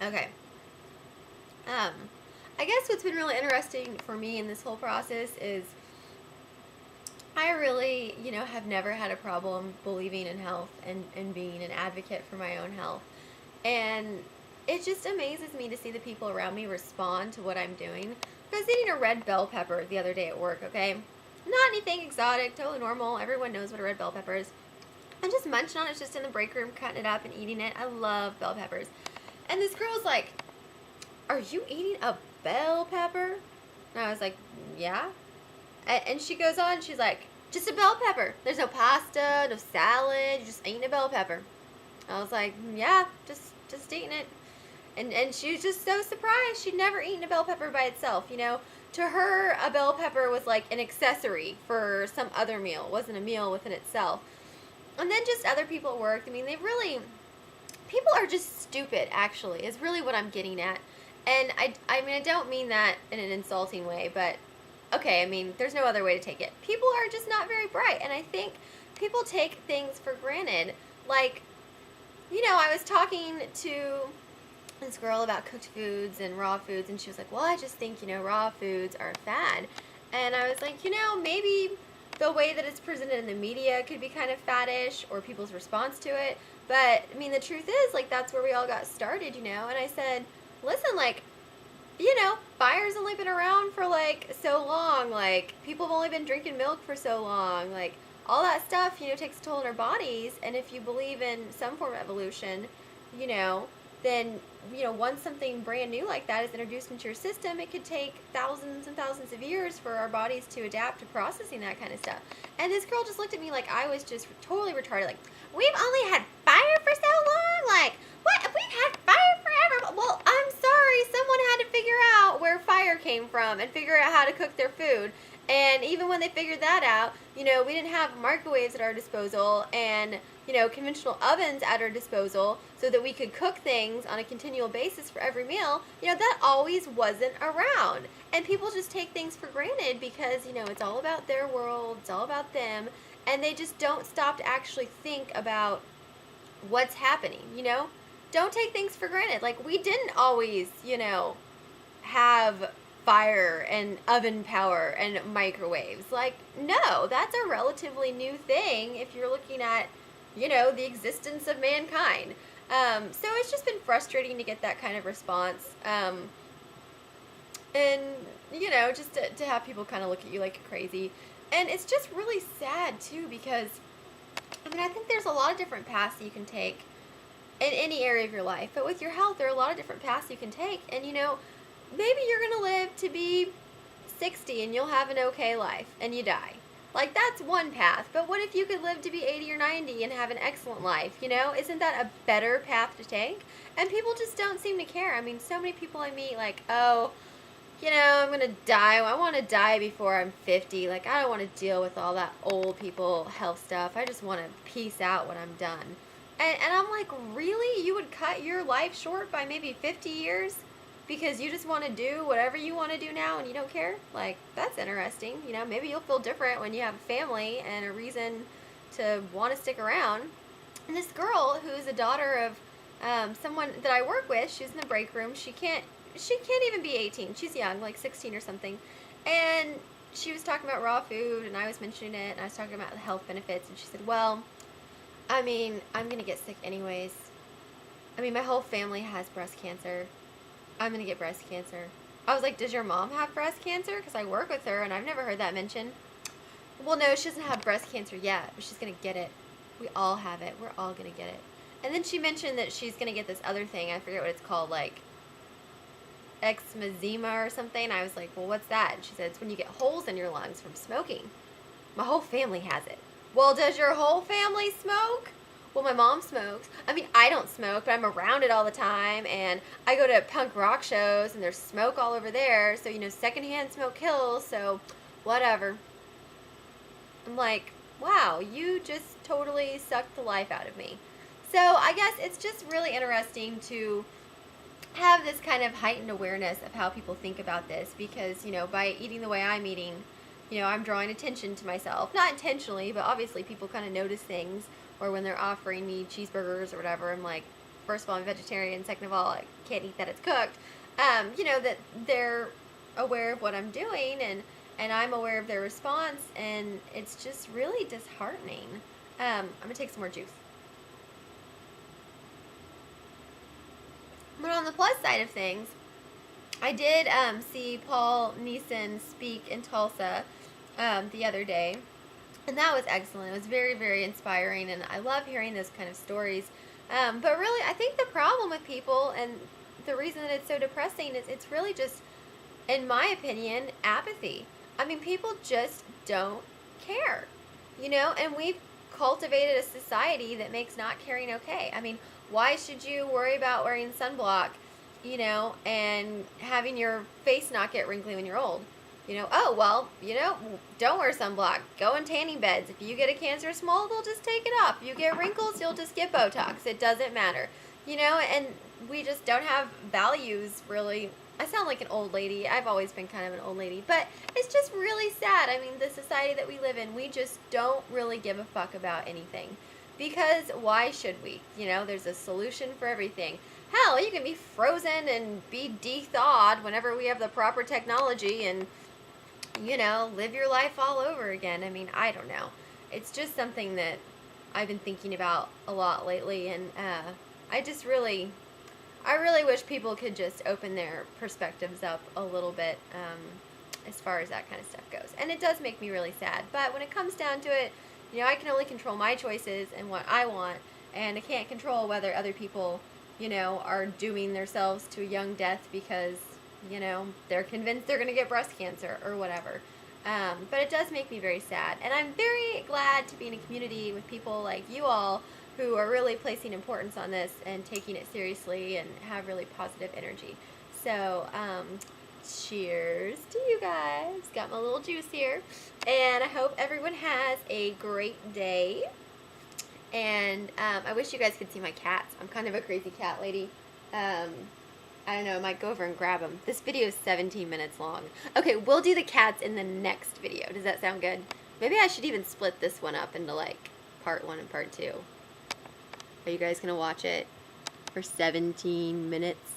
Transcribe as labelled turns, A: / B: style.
A: Okay. Um, I guess what's been really interesting for me in this whole process is I really, have never had a problem believing in health and being an advocate for my own health. And it just amazes me to see the people around me respond to what I'm doing. I was eating a red bell pepper the other day at work, okay? Not anything exotic, totally normal. Everyone knows what a red bell pepper is. I'm just munching on it, just in the break room, cutting it up and eating it. I love bell peppers. And this girl's like, "Are you eating a bell pepper?" And I was like, "Yeah." And she goes on, she's like, "Just a bell pepper. There's no pasta, no salad, you're just eating a bell pepper." I was like, "Yeah, just eating it." And she was just so surprised. She'd never eaten a bell pepper by itself. To her, a bell pepper was like an accessory for some other meal. It wasn't a meal within itself. And then just other people at work. I mean, people are just stupid, actually, is really what I'm getting at. And I mean, I don't mean that in an insulting way, but okay, I mean, there's no other way to take it. People are just not very bright, and I think people take things for granted. Like, I was talking to this girl about cooked foods and raw foods, and she was like, "Well, I just think, raw foods are a fad." And I was like, maybe the way that it's presented in the media could be kind of faddish, or people's response to it. But, I mean, the truth is, like, that's where we all got started. And I said, listen, like, fire's only been around for, like, so long. Like, people have only been drinking milk for so long. Like, all that stuff, takes a toll on our bodies. And if you believe in some form of evolution, you know, then, once something brand new like that is introduced into your system, it could take thousands and thousands of years for our bodies to adapt to processing that kind of stuff. And this girl just looked at me like I was just totally retarded. Like, "We've only had fire for so long? Like, what? We've had fire forever?" Well, I'm sorry. Someone had to figure out where fire came from and figure out how to cook their food. And even when they figured that out, we didn't have microwaves at our disposal and, conventional ovens at our disposal so that we could cook things on a continual basis for every meal. That always wasn't around. And people just take things for granted because, it's all about their world, it's all about them, and they just don't stop to actually think about what's happening. Don't take things for granted. Like, we didn't always, have fire and oven power and microwaves. Like, no, that's a relatively new thing if you're looking at, the existence of mankind. So it's just been frustrating to get that kind of response. And, just to have people kind of look at you like you're crazy. And it's just really sad, too, because, I mean, I think there's a lot of different paths that you can take in any area of your life. But with your health, there are a lot of different paths you can take. And, maybe you're going to live to be 60 and you'll have an okay life and you die. Like, that's one path. But what if you could live to be 80 or 90 and have an excellent life? Isn't that a better path to take? And people just don't seem to care. I mean, so many people I meet, like, "Oh, I'm going to die. I want to die before I'm 50. Like, I don't want to deal with all that old people health stuff. I just want to peace out when I'm done." And I'm like, really? You would cut your life short by maybe 50 years? Because you just want to do whatever you want to do now and you don't care? Like, that's interesting. Maybe you'll feel different when you have a family and a reason to want to stick around. And this girl, who's a daughter of someone that I work with, she's in the break room. She can't even be 18. She's young, like 16 or something. And she was talking about raw food, and I was mentioning it, and I was talking about the health benefits, and she said, "Well, I mean, I'm going to get sick anyways. I mean, my whole family has breast cancer. I'm going to get breast cancer." I was like, "Does your mom have breast cancer?" Because I work with her, and I've never heard that mentioned. "Well, no, she doesn't have breast cancer yet, but she's going to get it. We all have it. We're all going to get it." And then she mentioned that she's going to get this other thing. I forget what it's called, like eczema or something. I was like, "Well, what's that?" And she said, "It's when you get holes in your lungs from smoking. My whole family has it." Well, does your whole family smoke? Well, my mom smokes. I mean, I don't smoke, but I'm around it all the time, and I go to punk rock shows, and there's smoke all over there, so, secondhand smoke kills, so whatever. I'm like, wow, you just totally sucked the life out of me. So I guess it's just really interesting to have this kind of heightened awareness of how people think about this, because, by eating the way I'm eating, I'm drawing attention to myself. Not intentionally, but obviously people kind of notice things. Or when they're offering me cheeseburgers or whatever, I'm like, first of all, I'm vegetarian. Second of all, I can't eat that it's cooked. You know, that they're aware of what I'm doing, and I'm aware of their response, and it's just really disheartening. I'm gonna take some more juice. But on the plus side of things, I did see Paul Neeson speak in Tulsa the other day, and that was excellent. It was very, very inspiring, and I love hearing those kind of stories. But really, I think the problem with people, and the reason that it's so depressing, is it's really just, in my opinion, apathy. I mean, people just don't care, you know, and we've cultivated a society that makes not caring okay. I mean, why should you worry about wearing sunblock, you know, and having your face not get wrinkly when you're old? You know, oh, well, you know, don't wear sunblock. Go in tanning beds. If you get a cancerous mole, they'll just take it off. You get wrinkles, you'll just get Botox. It doesn't matter. You know, and we just don't have values, really. I sound like an old lady. I've always been kind of an old lady. But it's just really sad. I mean, the society that we live in, we just don't really give a fuck about anything. Because why should we? You know, there's a solution for everything. Hell, you can be frozen and be de-thawed whenever we have the proper technology and, you know, live your life all over again. I mean, I don't know. It's just something that I've been thinking about a lot lately, and I really wish people could just open their perspectives up a little bit as far as that kind of stuff goes. And it does make me really sad. But when it comes down to it, you know, I can only control my choices and what I want, and I can't control whether other people, you know, are dooming themselves to a young death because, you know, they're convinced they're going to get breast cancer or whatever. But it does make me very sad. And I'm very glad to be in a community with people like you all who are really placing importance on this and taking it seriously and have really positive energy. So, cheers to you guys. Got my little juice here. And I hope everyone has a great day. And I wish you guys could see my cats. I'm kind of a crazy cat lady. I don't know, I might go over and grab them. This video is 17 minutes long. Okay, we'll do the cats in the next video. Does that sound good? Maybe I should even split this one up into like part 1 and part 2. Are you guys going to watch it for 17 minutes?